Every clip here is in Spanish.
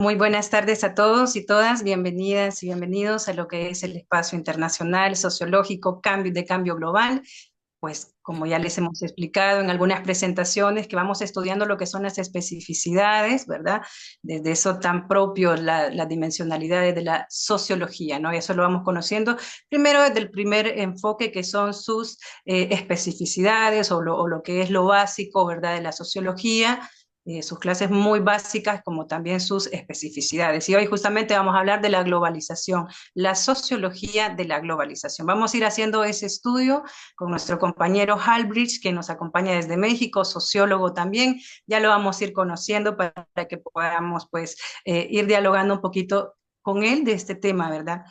Muy buenas tardes a todos y todas, bienvenidas y bienvenidos a lo que es el espacio internacional sociológico de cambio global. Pues como ya les hemos explicado en algunas presentaciones, que vamos estudiando lo que son las especificidades, ¿verdad? Desde eso tan propio, la dimensionalidad de la sociología, ¿no? Y eso lo vamos conociendo primero desde el primer enfoque, que son sus especificidades o lo que es lo básico, ¿verdad? De la sociología, sus clases muy básicas como también sus especificidades. Y hoy justamente vamos a hablar de la globalización, la sociología de la globalización. Vamos a ir haciendo ese estudio con nuestro compañero Halbridge, que nos acompaña desde México, sociólogo también. Ya lo vamos a ir conociendo para que podamos pues ir dialogando un poquito con él de este tema, ¿verdad?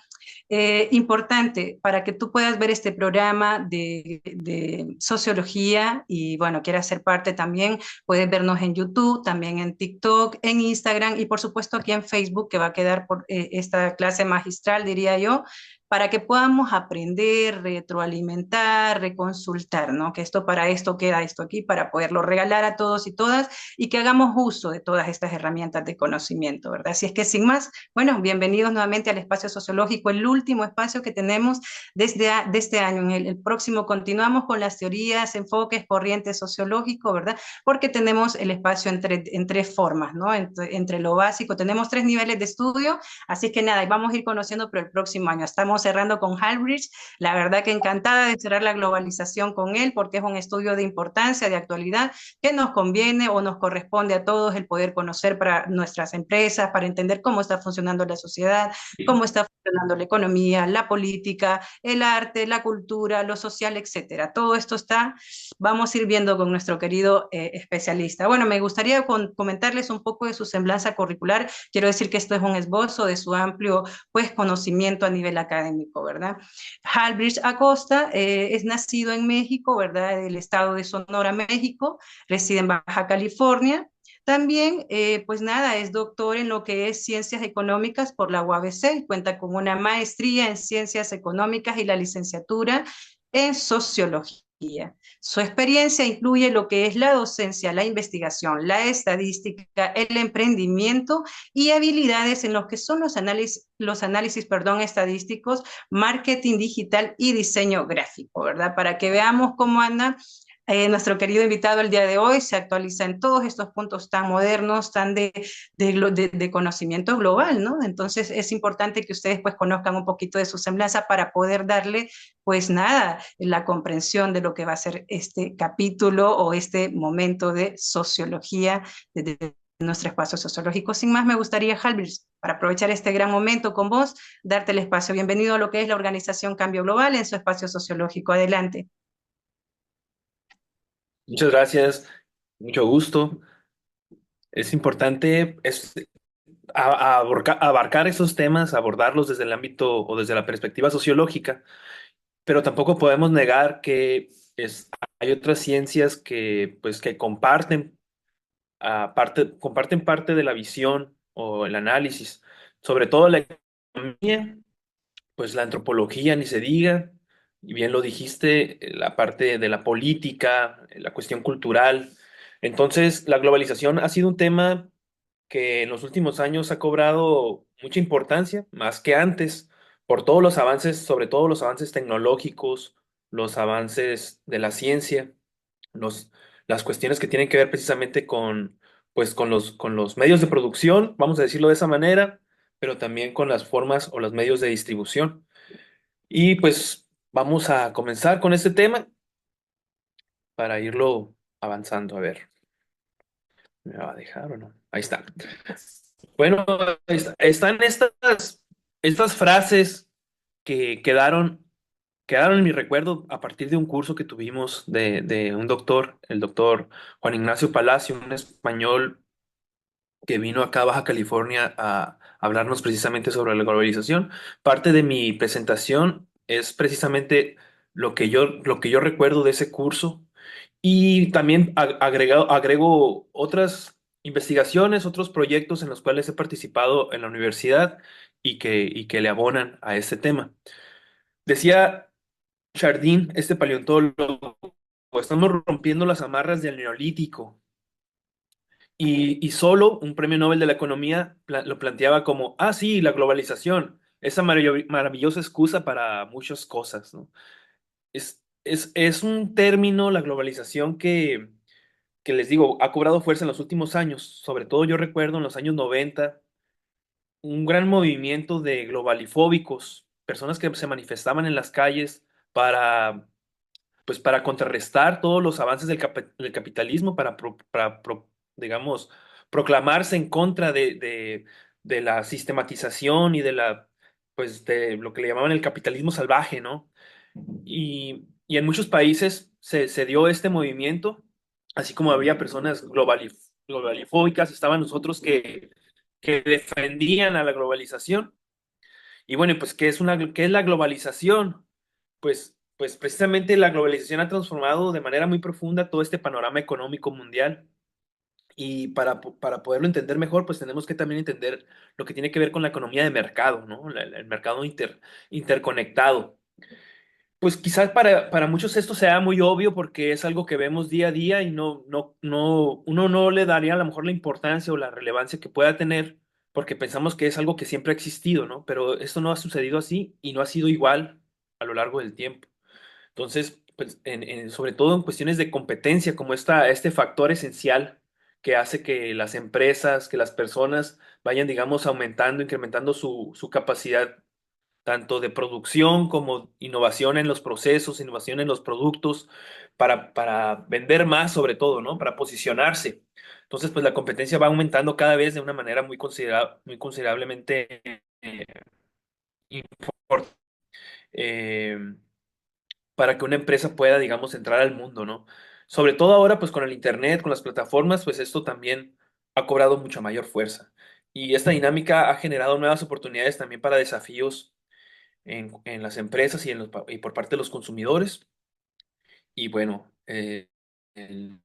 Importante para que tú puedas ver este programa de sociología y bueno, quieras ser parte también, puedes vernos en YouTube, también en TikTok, en Instagram y por supuesto aquí en Facebook, que va a quedar por esta clase magistral, diría yo, para que podamos aprender, retroalimentar, reconsultar, ¿no? Que esto para esto queda esto aquí, para poderlo regalar a todos y todas y que hagamos uso de todas estas herramientas de conocimiento, ¿verdad? Así es que sin más, bueno, bienvenidos nuevamente al espacio sociológico, el último espacio que tenemos de este año. En el próximo continuamos con las teorías, enfoques, corrientes sociológicos, ¿verdad? Porque tenemos el espacio en tres formas, ¿no? Entre lo básico, tenemos tres niveles de estudio, así que nada, vamos a ir conociendo por el próximo año. Estamos cerrando con Halbridge, la verdad que encantada de cerrar la globalización con él, porque es un estudio de importancia, de actualidad, que nos conviene o nos corresponde a todos el poder conocer para nuestras empresas, para entender cómo está funcionando la sociedad, cómo está funcionando la economía, la política, el arte, la cultura, lo social, etcétera. Todo esto está, vamos a ir viendo con nuestro querido especialista. Bueno, me gustaría comentarles un poco de su semblanza curricular. Quiero decir que esto es un esbozo de su amplio pues, conocimiento a nivel académico, ¿verdad? Halbridge Acosta es nacido en México, ¿verdad? Del estado de Sonora, México, reside en Baja California. También, pues nada, es doctor en lo que es ciencias económicas por la UABC, cuenta con una maestría en ciencias económicas y la licenciatura en sociología. Su experiencia incluye lo que es la docencia, la investigación, la estadística, el emprendimiento y habilidades en lo que son los análisis, perdón, estadísticos, marketing digital y diseño gráfico, ¿verdad? Para que veamos cómo anda nuestro querido invitado el día de hoy, se actualiza en todos estos puntos tan modernos, tan de conocimiento global, ¿no? Entonces es importante que ustedes pues conozcan un poquito de su semblanza para poder darle pues nada, la comprensión de lo que va a ser este capítulo o este momento de sociología de nuestro espacio sociológico. Sin más, me gustaría, Halbers, para aprovechar este gran momento con vos, darte el espacio. Bienvenido a lo que es la organización Cambio Global en su espacio sociológico. Adelante. Muchas gracias, mucho gusto. Es importante abarcar esos temas, abordarlos desde el ámbito o desde la perspectiva sociológica, pero tampoco podemos negar que hay otras ciencias que comparten parte de la visión o el análisis, sobre todo la economía, pues la antropología, ni se diga, y bien lo dijiste, la parte de la política, la cuestión cultural. Entonces, la globalización ha sido un tema que en los últimos años ha cobrado mucha importancia, más que antes, por todos los avances, sobre todo los avances tecnológicos, los avances de la ciencia, los, las cuestiones que tienen que ver precisamente con los medios de producción, vamos a decirlo de esa manera, pero también con las formas o los medios de distribución. Y pues vamos a comenzar con este tema para irlo avanzando. A ver, ¿me va a dejar o no? Ahí está. Bueno, están estas frases que quedaron en mi recuerdo a partir de un curso que tuvimos de un doctor, el doctor Juan Ignacio Palacio, un español que vino acá a Baja California a hablarnos precisamente sobre la globalización. Parte de mi presentación es precisamente lo que yo recuerdo de ese curso y también agrego otras investigaciones, otros proyectos en los cuales he participado en la universidad y que le abonan a este tema. Decía Chardin, este paleontólogo, estamos rompiendo las amarras del neolítico Y solo un premio Nobel de la Economía lo planteaba como, ah, sí, la globalización, esa maravillosa excusa para muchas cosas, ¿no? Es un término, la globalización, que les digo, ha cobrado fuerza en los últimos años. Sobre todo yo recuerdo en los años 90 un gran movimiento de globalifóbicos, personas que se manifestaban en las calles para, pues, para contrarrestar todos los avances del capitalismo, digamos, proclamarse en contra de la sistematización y pues, de lo que le llamaban el capitalismo salvaje, ¿no? Y en muchos países se dio este movimiento, así como había personas globalifóbicas, estaban nosotros que defendían a la globalización. Y bueno, pues, ¿qué es la globalización? Pues precisamente la globalización ha transformado de manera muy profunda todo este panorama económico mundial. Y para poderlo entender mejor, pues tenemos que también entender lo que tiene que ver con la economía de mercado, ¿no? El mercado interconectado. Pues quizás para muchos esto sea muy obvio porque es algo que vemos día a día y uno no le daría a lo mejor la importancia o la relevancia que pueda tener porque pensamos que es algo que siempre ha existido, ¿no? Pero esto no ha sucedido así y no ha sido igual a lo largo del tiempo. Entonces, pues, sobre todo en cuestiones de competencia, como este factor esencial que hace que las empresas, que las personas vayan, digamos, aumentando, incrementando su capacidad tanto de producción como innovación en los procesos, innovación en los productos, para vender más sobre todo, ¿no? Para posicionarse. Entonces, pues la competencia va aumentando cada vez de una manera muy considerablemente importante, eh, para que una empresa pueda, digamos, entrar al mundo, ¿no? Sobre todo ahora, pues con el Internet, con las plataformas, pues esto también ha cobrado mucha mayor fuerza. Y esta dinámica ha generado nuevas oportunidades también para desafíos en las empresas y por parte de los consumidores. Y bueno, en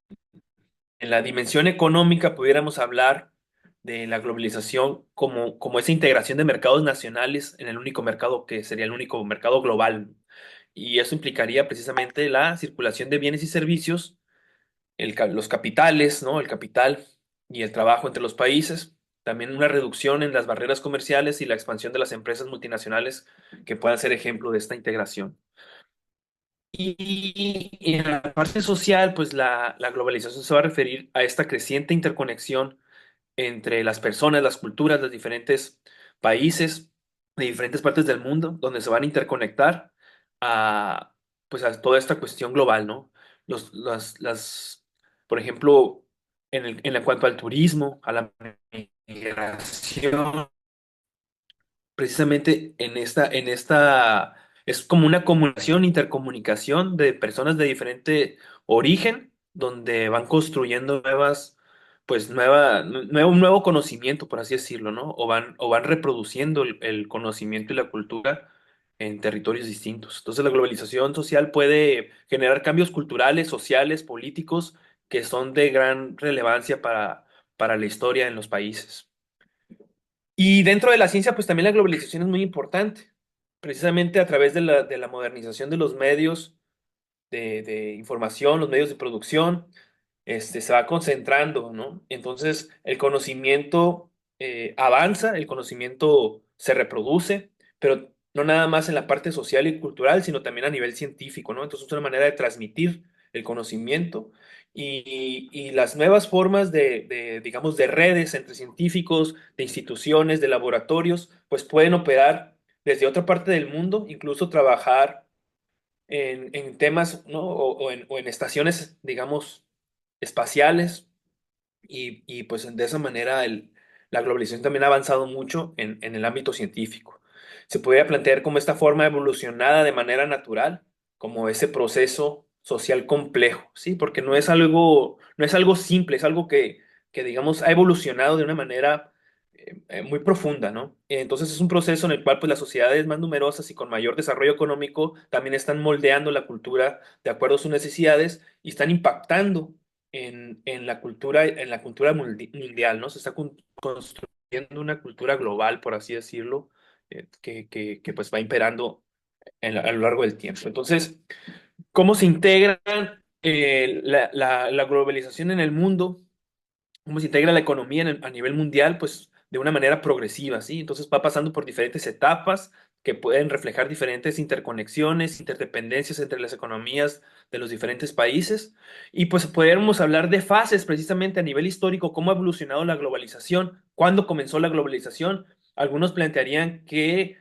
la dimensión económica pudiéramos hablar de la globalización como esa integración de mercados nacionales en el único mercado que sería el único mercado global. Y eso implicaría precisamente la circulación de bienes y servicios, los capitales, ¿no? El capital y el trabajo entre los países. También una reducción en las barreras comerciales y la expansión de las empresas multinacionales que puedan ser ejemplo de esta integración. Y en la parte social, pues la globalización se va a referir a esta creciente interconexión entre las personas, las culturas, los diferentes países de diferentes partes del mundo, donde se van a interconectar a, pues a toda esta cuestión global, ¿no? Por ejemplo, en cuanto al turismo, a la migración, precisamente es como una comunicación, intercomunicación de personas de diferente origen, donde van construyendo un nuevo conocimiento, por así decirlo, ¿no? O van reproduciendo el conocimiento y la cultura en territorios distintos. Entonces, la globalización social puede generar cambios culturales, sociales, políticos, que son de gran relevancia para la historia en los países. Y dentro de la ciencia, pues también la globalización es muy importante, precisamente a través de la modernización de los medios de información, los medios de producción, se va concentrando, ¿no? Entonces, el conocimiento avanza, el conocimiento se reproduce, pero no nada más en la parte social y cultural, sino también a nivel científico, ¿no? Entonces, es una manera de transmitir el conocimiento y las nuevas formas digamos, de redes entre científicos, de instituciones, de laboratorios, pues pueden operar desde otra parte del mundo, incluso trabajar en temas, ¿no? O en estaciones, digamos, espaciales pues de esa manera la globalización también ha avanzado mucho en el ámbito científico. Se podría plantear como esta forma evolucionada de manera natural, como ese proceso social complejo, ¿sí? Porque no es algo simple, es algo que digamos, ha evolucionado de una manera muy profunda, ¿no? Entonces es un proceso en el cual pues, las sociedades más numerosas y con mayor desarrollo económico también están moldeando la cultura de acuerdo a sus necesidades y están impactando en la cultura mundial, ¿no? Se está construyendo una cultura global, por así decirlo, que pues va imperando a lo largo del tiempo. Entonces, ¿cómo se integra la globalización en el mundo? cómo se integra la economía a nivel mundial, pues de una manera progresiva, ¿sí? Entonces va pasando por diferentes etapas que pueden reflejar diferentes interconexiones, interdependencias entre las economías de los diferentes países. Y pues podríamos hablar de fases precisamente a nivel histórico, cómo ha evolucionado la globalización, cuándo comenzó la globalización. Algunos plantearían que,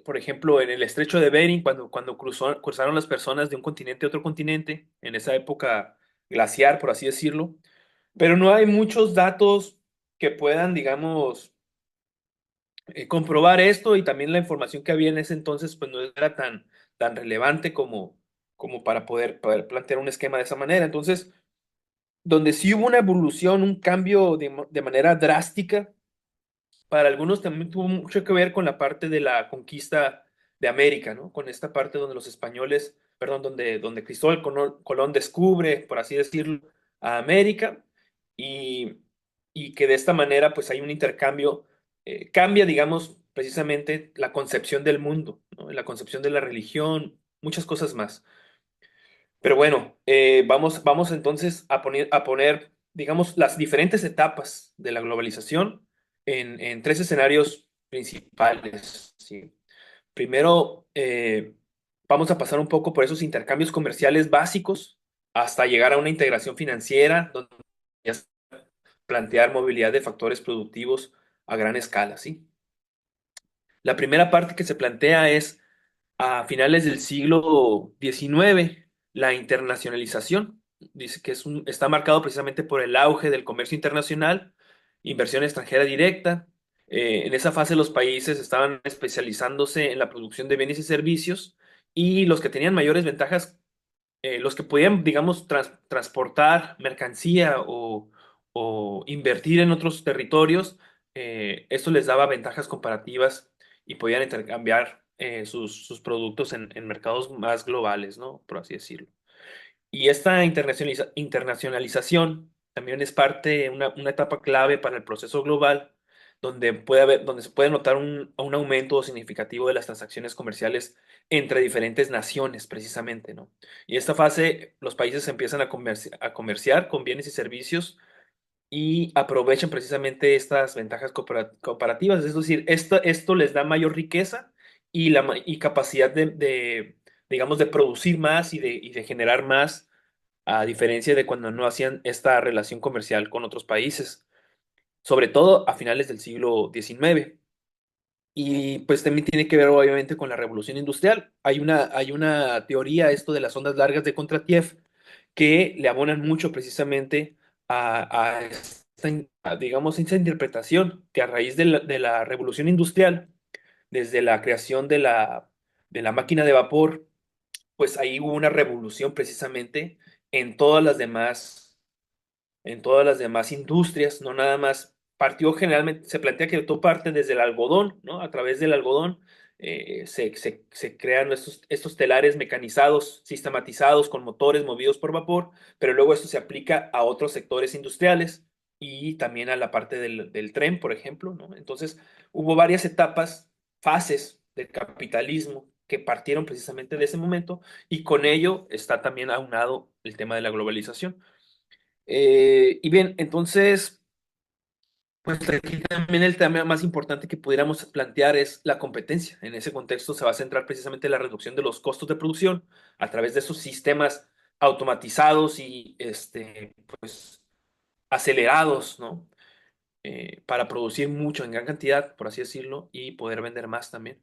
por ejemplo, en el estrecho de Bering, cuando cruzaron las personas de un continente a otro continente, en esa época glaciar, por así decirlo, pero no hay muchos datos que puedan, digamos, comprobar esto, y también la información que había en ese entonces pues no era tan relevante como para poder plantear un esquema de esa manera. Entonces, donde sí hubo una evolución, un cambio de manera drástica, para algunos también tuvo mucho que ver con la parte de la conquista de América, ¿no? Con esta parte donde los españoles, perdón, donde Cristóbal Colón descubre, por así decirlo, a América, y, y que de esta manera pues hay un intercambio, cambia, digamos, precisamente la concepción del mundo, ¿no? La concepción de la religión, muchas cosas más. Pero bueno, vamos entonces a poner, digamos, las diferentes etapas de la globalización en tres escenarios principales, ¿sí? Primero, vamos a pasar un poco por esos intercambios comerciales básicos hasta llegar a una integración financiera, donde ya se plantear movilidad de factores productivos a gran escala, ¿sí? La primera parte que se plantea es a finales del siglo XIX, la internacionalización. Dice que está marcado precisamente por el auge del comercio internacional, inversión extranjera directa. En esa fase los países estaban especializándose en la producción de bienes y servicios, y los que tenían mayores ventajas, los que podían, digamos, transportar mercancía o invertir en otros territorios, esto les daba ventajas comparativas y podían intercambiar sus productos en mercados más globales, ¿no? Por así decirlo. Y esta internacionalización también es una etapa clave para el proceso global, donde se puede notar un aumento significativo de las transacciones comerciales entre diferentes naciones, precisamente, ¿no? Y esta fase, los países empiezan a comerciar con bienes y servicios y aprovechan precisamente estas ventajas comparativas. Es decir, esto les da mayor riqueza y capacidad digamos, de producir más y de generar más, a diferencia de cuando no hacían esta relación comercial con otros países, sobre todo a finales del siglo XIX. Y pues también tiene que ver obviamente con la revolución industrial. Hay una teoría, esto de las ondas largas de Kondratiev, que le abonan mucho precisamente digamos, esta interpretación que a raíz de la revolución industrial, desde la creación de la máquina de vapor, pues ahí hubo una revolución precisamente en todas las demás en todas las demás industrias, no nada más. Partió generalmente, se plantea que todo parte desde el algodón, ¿no? A través del algodón se crean estos telares mecanizados, sistematizados, con motores movidos por vapor, pero luego esto se aplica a otros sectores industriales y también a la parte del tren, por ejemplo, ¿no? Entonces, hubo varias etapas, fases del capitalismo que partieron precisamente de ese momento, y con ello está también aunado el tema de la globalización. Y bien, entonces, pues aquí también el tema más importante que pudiéramos plantear es la competencia. En ese contexto se va a centrar precisamente en la reducción de los costos de producción a través de esos sistemas automatizados y pues acelerados, ¿no? Para producir mucho en gran cantidad, por así decirlo, y poder vender más también.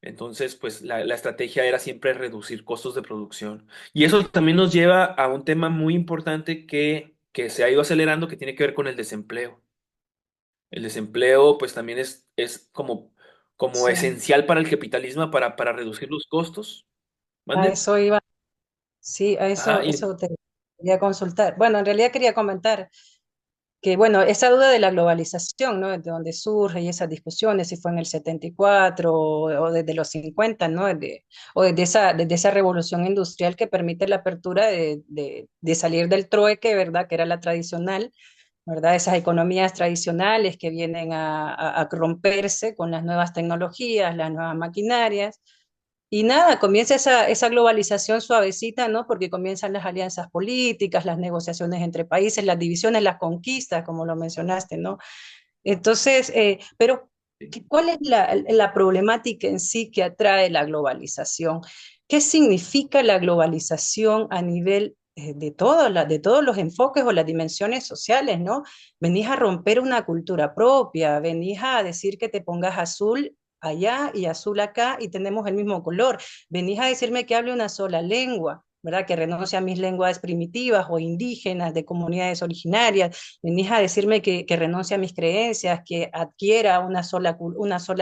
Entonces, pues la estrategia era siempre reducir costos de producción. Y eso también nos lleva a un tema muy importante que se ha ido acelerando, que tiene que ver con el desempleo. El desempleo, pues también es como Sí, esencial para el capitalismo, para reducir los costos. a ¿Mande? eso iba, sí, a Ajá, eso te quería consultar. Bueno, en realidad quería comentar que, bueno, esa duda de la globalización, ¿no? De dónde surge y esas discusiones, si fue en el 74 o desde los 50, ¿no? O desde esa revolución industrial que permite la apertura de salir del trueque, ¿verdad? Que era la tradicional, ¿verdad? Esas economías tradicionales que vienen a romperse con las nuevas tecnologías, las nuevas maquinarias. Y nada, comienza esa globalización suavecita, ¿no? Porque comienzan las alianzas políticas, las negociaciones entre países, las divisiones, las conquistas, como lo mencionaste, ¿no? Entonces, pero ¿cuál es la problemática en sí que atrae la globalización? ¿Qué significa la globalización a nivel de todos los enfoques o las dimensiones sociales, ¿no? Venís a romper una cultura propia, venís a decir que te pongas azul allá y azul acá y tenemos el mismo color, venís a decirme que hable una sola lengua, ¿verdad? Que renuncie a mis lenguas primitivas o indígenas de comunidades originarias, venís a decirme que renuncie a mis creencias, que adquiera una sola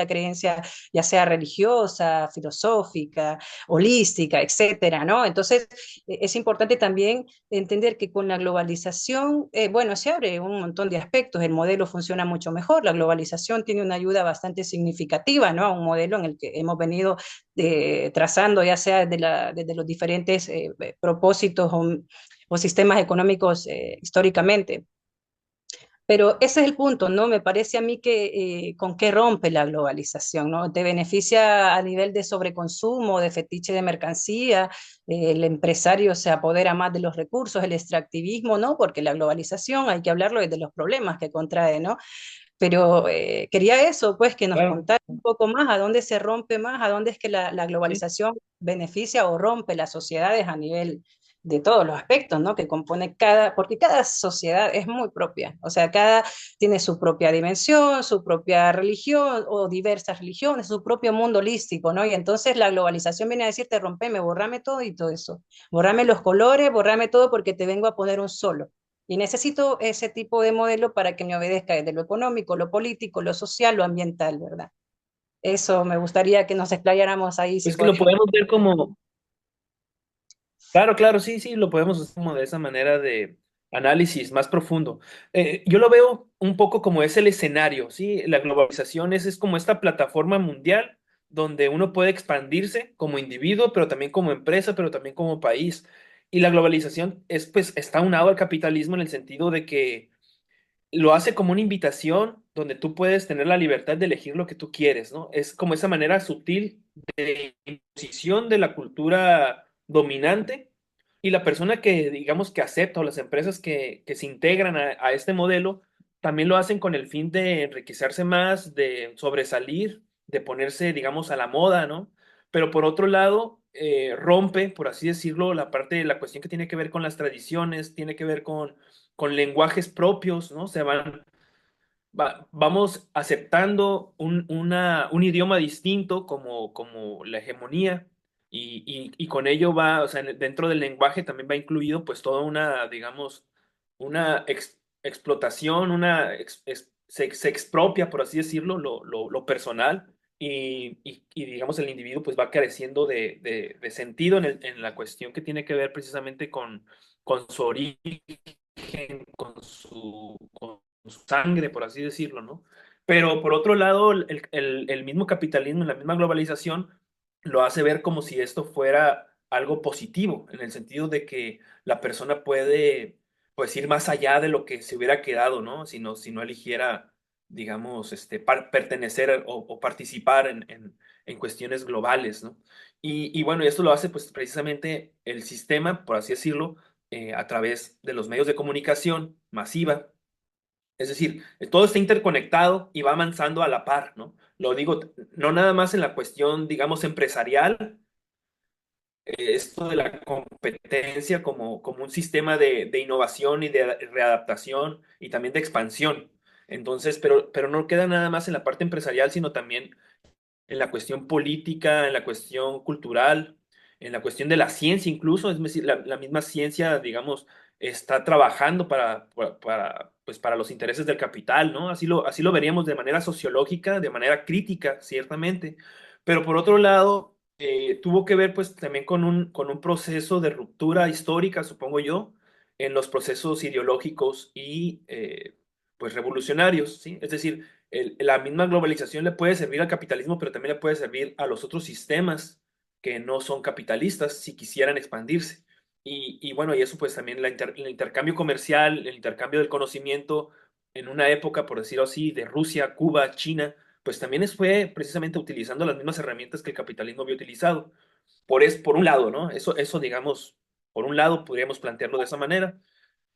creencia, ya sea religiosa, filosófica, holística, etcétera, ¿no? Entonces, es importante también entender que con la globalización, bueno, se abre un montón de aspectos, el modelo funciona mucho mejor, la globalización tiene una ayuda bastante significativa, ¿no? A un modelo en el que hemos venido trazando, ya sea desde los diferentes propósitos o sistemas económicos históricamente. Pero ese es el punto, ¿no? Me parece a mí que con qué rompe la globalización, ¿no? Te beneficia a nivel de sobreconsumo, de fetiche de mercancía, el empresario se apodera más de los recursos, el extractivismo, ¿no? Porque la globalización hay que hablarlo desde los problemas que contrae, ¿no? Pero quería eso, pues, que nos Claro, contara un poco más a dónde se rompe más, a dónde es que la sí. globalización beneficia o rompe las sociedades a nivel de todos los aspectos, ¿no? Que compone cada, porque cada sociedad es muy propia, o sea, cada tiene su propia dimensión, su propia religión o diversas religiones, su propio mundo holístico, ¿no? Y entonces la globalización viene a decirte, rompeme, borrame todo y todo eso, borrame los colores, borrame todo porque te vengo a poner un solo. Y necesito ese tipo de modelo para que me obedezca desde lo económico, lo político, lo social, lo ambiental, ¿verdad? Eso me gustaría que nos explayáramos ahí, si Es que lo podemos. podemos ver como, claro, claro, sí, sí, lo podemos hacer como de esa manera de análisis más profundo. Yo lo veo un poco como es el escenario, ¿sí? La globalización es como esta plataforma mundial donde uno puede expandirse como individuo, pero también como empresa, pero también como país. Y la globalización es, pues, está unado al capitalismo en el sentido de que lo hace como una invitación donde tú puedes tener la libertad de elegir lo que tú quieres, ¿no? Es como esa manera sutil de imposición de la cultura dominante y la persona que, digamos, que acepta o las empresas que se integran a este modelo también lo hacen con el fin de enriquecerse más, de sobresalir, de ponerse, digamos, a la moda, ¿no? Pero por otro lado, rompe, por así decirlo, la parte de la cuestión que tiene que ver con las tradiciones, tiene que ver con lenguajes propios, ¿no? Vamos aceptando un idioma distinto como la hegemonía y con ello va, o sea, dentro del lenguaje también va incluido pues toda una, digamos, una explotación, se expropia, por así decirlo, lo personal y, digamos el individuo pues va careciendo de sentido en la cuestión que tiene que ver precisamente con su origen, con su sangre, por así decirlo, ¿no? Pero por otro lado, el mismo capitalismo, la misma globalización, lo hace ver como si esto fuera algo positivo, en el sentido de que la persona puede, pues, ir más allá de lo que se hubiera quedado, ¿no? Si no eligiera, digamos, pertenecer o participar en cuestiones globales, ¿no? Y bueno, y esto lo hace, pues, precisamente el sistema, por así decirlo, a través de los medios de comunicación masiva. Es decir, todo está interconectado y va avanzando a la par, ¿no? Lo digo, no nada más en la cuestión, digamos, empresarial, esto de la competencia como un sistema de innovación y de readaptación y también de expansión. Entonces, pero no queda nada más en la parte empresarial, sino también en la cuestión política, en la cuestión cultural, en la cuestión de la ciencia incluso, es decir, la misma ciencia, digamos, está trabajando pues para los intereses del capital, ¿no? Así lo veríamos de manera sociológica, de manera crítica, ciertamente, pero por otro lado, tuvo que ver pues también con un proceso de ruptura histórica, supongo yo, en los procesos ideológicos y pues revolucionarios, ¿sí? Es decir, la misma globalización le puede servir al capitalismo, pero también le puede servir a los otros sistemas que no son capitalistas si quisieran expandirse. Y bueno, y eso pues también el intercambio comercial, el intercambio del conocimiento en una época, por decirlo así, de Rusia, Cuba, China, pues también fue precisamente utilizando las mismas herramientas que el capitalismo había utilizado. Por un lado, ¿no? Eso, digamos, por un lado podríamos plantearlo de esa manera.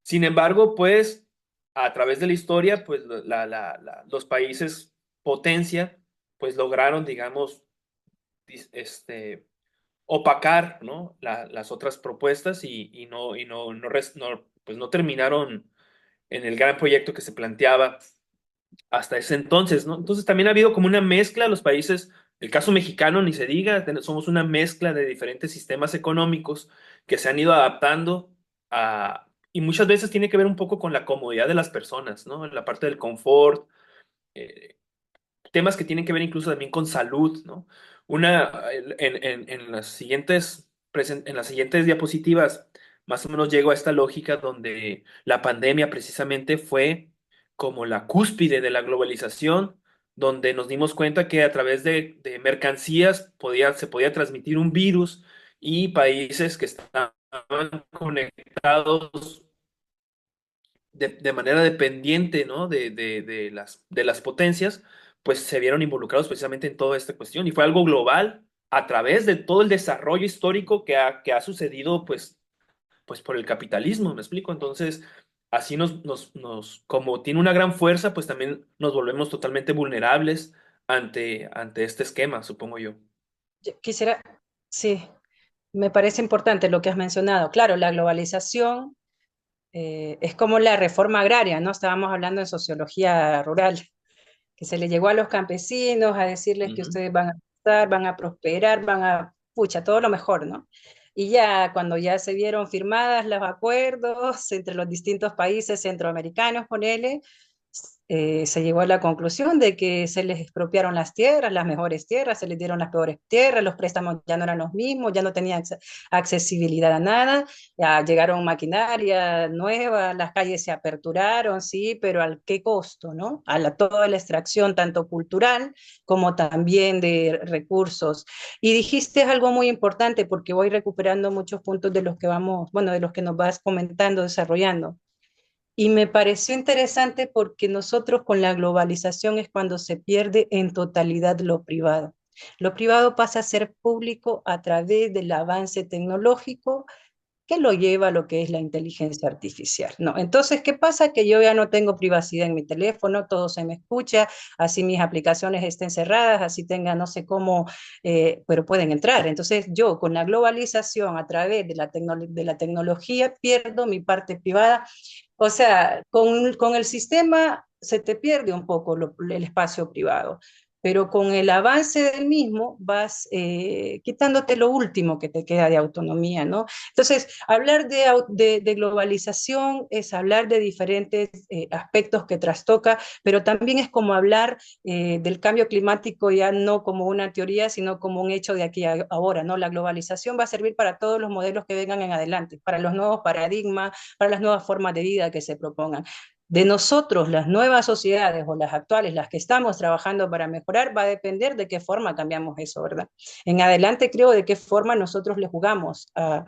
Sin embargo, pues a través de la historia, pues los países potencia, pues lograron, digamos, opacar, ¿no? Las otras propuestas pues no terminaron en el gran proyecto que se planteaba hasta ese entonces, ¿no? Entonces también ha habido como una mezcla, los países, el caso mexicano ni se diga, somos una mezcla de diferentes sistemas económicos que se han ido adaptando y muchas veces tiene que ver un poco con la comodidad de las personas, ¿no? En la parte del confort, eh, temas que tienen que ver incluso también con salud, ¿no? En las en las siguientes diapositivas, más o menos llego a esta lógica donde la pandemia precisamente fue como la cúspide de la globalización, donde nos dimos cuenta que a través de mercancías se podía transmitir un virus y países que estaban conectados de manera dependiente, ¿no? De las potencias, pues se vieron involucrados precisamente en toda esta cuestión y fue algo global a través de todo el desarrollo histórico que ha sucedido, pues por el capitalismo, ¿me explico? Entonces, así como tiene una gran fuerza, pues también nos volvemos totalmente vulnerables ante este esquema, supongo yo. Yo quisiera, sí, me parece importante lo que has mencionado. Claro, la globalización es como la reforma agraria, ¿no? Estábamos hablando de sociología rural, que se le llegó a los campesinos a decirles que Ujú. ustedes van a estar, van a prosperar, van a, pucha, todo lo mejor, ¿no? Y ya cuando ya se vieron firmadas los acuerdos entre los distintos países centroamericanos, ponele, se llegó a la conclusión de que se les expropiaron las tierras, las mejores tierras, se les dieron las peores tierras, los préstamos ya no eran los mismos, ya no tenían accesibilidad a nada, ya llegaron maquinaria nueva, las calles se aperturaron, sí, pero ¿al qué costo, no? Toda la extracción, tanto cultural como también de recursos. Y dijiste algo muy importante porque voy recuperando muchos puntos de los que vamos, bueno, de los que nos vas comentando, desarrollando. Y me pareció interesante porque nosotros con la globalización es cuando se pierde en totalidad lo privado. Lo privado pasa a ser público a través del avance tecnológico que lo lleva a lo que es la inteligencia artificial, ¿no? Entonces, ¿qué pasa? Que yo ya no tengo privacidad en mi teléfono, todo se me escucha, así mis aplicaciones estén cerradas, así tenga no sé cómo, pero pueden entrar. Entonces, yo con la globalización a través de de la tecnología pierdo mi parte privada. O sea, con el sistema se te pierde un poco el espacio privado, pero con el avance del mismo vas quitándote lo último que te queda de autonomía, ¿no? Entonces, hablar de globalización es hablar de diferentes aspectos que trastoca, pero también es como hablar del cambio climático ya no como una teoría, sino como un hecho de aquí a ahora, ¿no? La globalización va a servir para todos los modelos que vengan en adelante, para los nuevos paradigmas, para las nuevas formas de vida que se propongan. De nosotros, las nuevas sociedades o las actuales, las que estamos trabajando para mejorar, va a depender de qué forma cambiamos eso, ¿verdad? En adelante creo de qué forma nosotros le jugamos a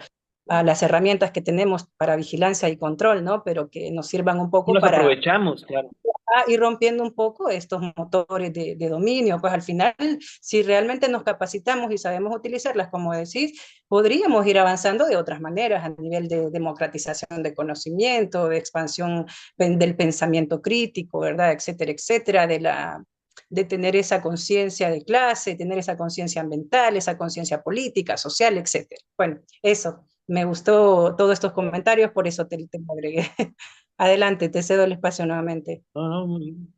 las herramientas que tenemos para vigilancia y control, ¿no? Pero que nos sirvan un Y poco nos para aprovechamos, claro. ir rompiendo un poco estos motores de dominio. Pues al final, si realmente nos capacitamos y sabemos utilizarlas, como decís, podríamos ir avanzando de otras maneras a nivel de democratización de conocimiento, de expansión del pensamiento crítico, ¿verdad? Etcétera, etcétera, de tener esa conciencia de clase, tener esa conciencia ambiental, esa conciencia política, social, etcétera. Bueno, eso, me gustó todos estos comentarios, por eso te lo agregué. Adelante, te cedo el espacio nuevamente. No, no, muy bien.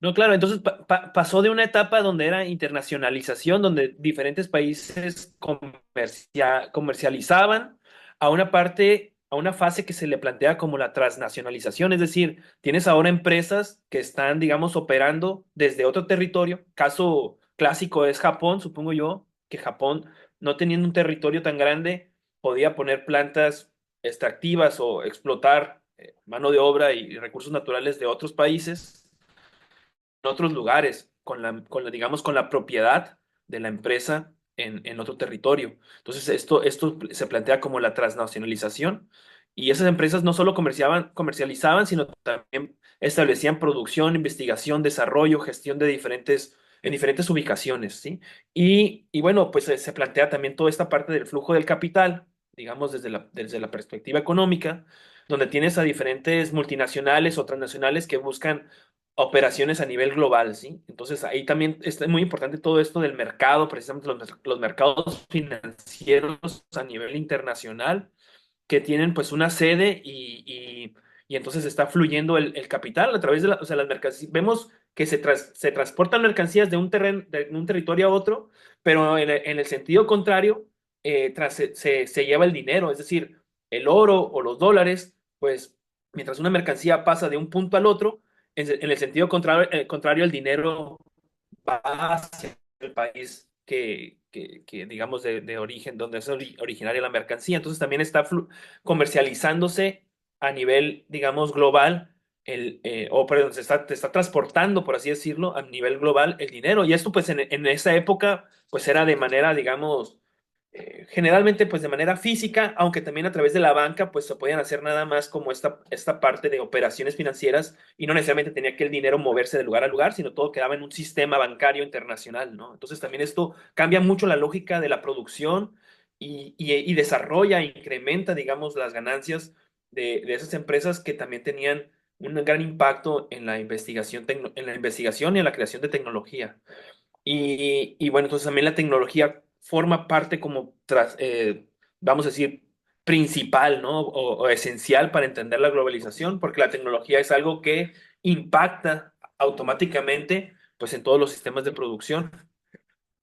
No, claro, entonces pasó de una etapa donde era internacionalización, donde diferentes países comercializaban, a una parte, a una fase que se le plantea como la transnacionalización, es decir, tienes ahora empresas que están, digamos, operando desde otro territorio. Caso clásico es Japón, supongo yo, que Japón, no teniendo un territorio tan grande, podía poner plantas extractivas o explotar mano de obra y recursos naturales de otros países en otros lugares, digamos, con la propiedad de la empresa en otro territorio. Entonces, esto se plantea como la transnacionalización Y esas empresas no solo comercializaban, sino también establecían producción, investigación, desarrollo, gestión en diferentes ubicaciones, ¿sí? Y bueno, pues se plantea también toda esta parte del flujo del capital, digamos, desde la perspectiva económica, donde tienes a diferentes multinacionales o transnacionales que buscan operaciones a nivel global, ¿sí? Entonces ahí también es muy importante todo esto del mercado, precisamente los mercados financieros a nivel internacional que tienen pues una sede y entonces está fluyendo el capital a través de o sea, las mercancías. Vemos que se transportan mercancías de un terreno, de un territorio a otro, pero en el sentido contrario, se lleva el dinero, es decir, el oro o los dólares, pues mientras una mercancía pasa de un punto al otro, en el sentido contrario, el dinero va hacia el país que digamos, de origen, donde es originaria la mercancía. Entonces también está comercializándose a nivel, digamos, global, o perdón, te está transportando, por así decirlo, a nivel global el dinero. Y esto, pues, en esa época, pues era de manera, digamos, generalmente pues de manera física, aunque también a través de la banca pues se podían hacer nada más como esta parte de operaciones financieras y no necesariamente tenía que el dinero moverse de lugar a lugar, sino todo quedaba en un sistema bancario internacional, ¿no? Entonces también esto cambia mucho la lógica de la producción y desarrolla, incrementa, digamos, las ganancias de esas empresas que también tenían un gran impacto en la en la investigación y en la creación de tecnología. Y bueno, entonces también la tecnología forma parte como, vamos a decir, principal, ¿no? O esencial para entender la globalización, porque la tecnología es algo que impacta automáticamente, pues, en todos los sistemas de producción.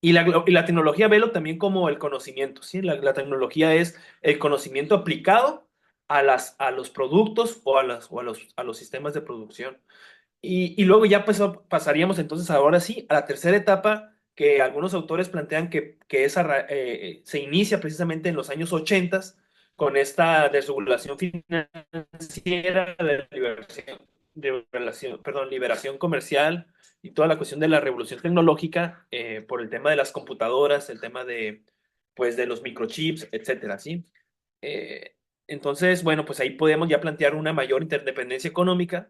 Y la tecnología, velo también como el conocimiento, ¿sí? La tecnología es el conocimiento aplicado a los productos o a los sistemas de producción. Y luego ya pues, pasaríamos entonces ahora sí a la tercera etapa que algunos autores plantean que se inicia precisamente en los años 80 con esta desregulación financiera, de liberación comercial y toda la cuestión de la revolución tecnológica por el tema de las computadoras, el tema pues, de los microchips, etcétera, ¿sí? Eh, entonces, bueno, pues ahí podemos ya plantear una mayor interdependencia económica,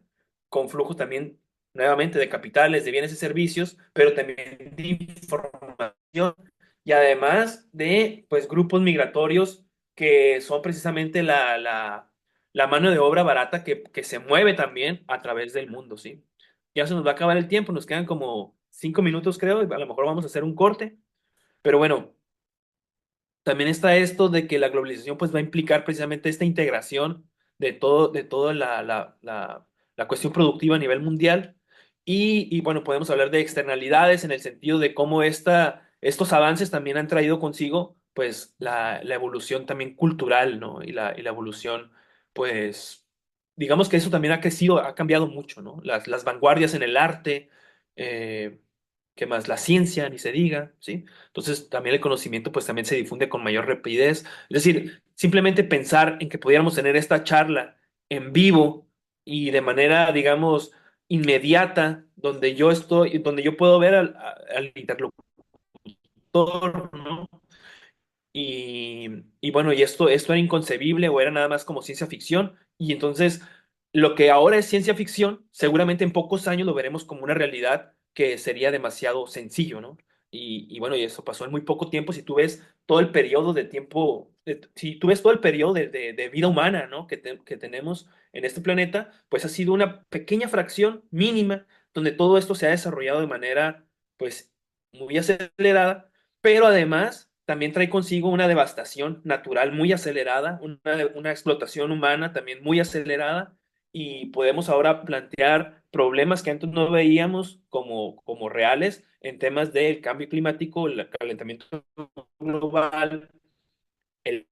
con flujos también, nuevamente, de capitales, de bienes y servicios, pero también de información y además de, pues, grupos migratorios que son precisamente la mano de obra barata que se mueve también a través del mundo, ¿sí? Ya se nos va a acabar el tiempo, nos quedan como 5 minutos, creo, y a lo mejor vamos a hacer un corte, pero bueno. También está esto de que la globalización pues va a implicar precisamente esta integración de toda la cuestión productiva a nivel mundial. Y bueno, podemos hablar de externalidades en el sentido de cómo estos avances también han traído consigo pues la evolución también cultural, ¿no? Y la evolución, pues, digamos que eso también ha crecido, ha cambiado mucho, ¿no? Las vanguardias en el arte, eh, ¿qué más? La ciencia, ni se diga, ¿sí? Entonces, también el conocimiento pues también se difunde con mayor rapidez. Es decir, simplemente pensar en que pudiéramos tener esta charla en vivo y de manera, digamos, inmediata, donde yo puedo ver al interlocutor, ¿no? Y bueno, y esto era inconcebible o era nada más como ciencia ficción. Y entonces, lo que ahora es ciencia ficción, seguramente en pocos años lo veremos como una realidad que sería demasiado sencillo, ¿no? Y bueno, y eso pasó en muy poco tiempo. Si tú ves todo el periodo de tiempo, si tú ves todo el periodo de vida humana, ¿no? Que tenemos en este planeta, pues ha sido una pequeña fracción mínima donde todo esto se ha desarrollado de manera, pues, muy acelerada, pero además también trae consigo una devastación natural muy acelerada, una explotación humana también muy acelerada, y podemos ahora plantear problemas que antes no veíamos como reales en temas del cambio climático, el calentamiento global,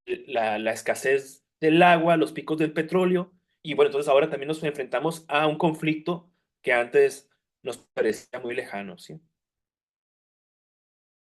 la escasez del agua, los picos del petróleo, y bueno, entonces ahora también nos enfrentamos a un conflicto que antes nos parecía muy lejano, ¿sí?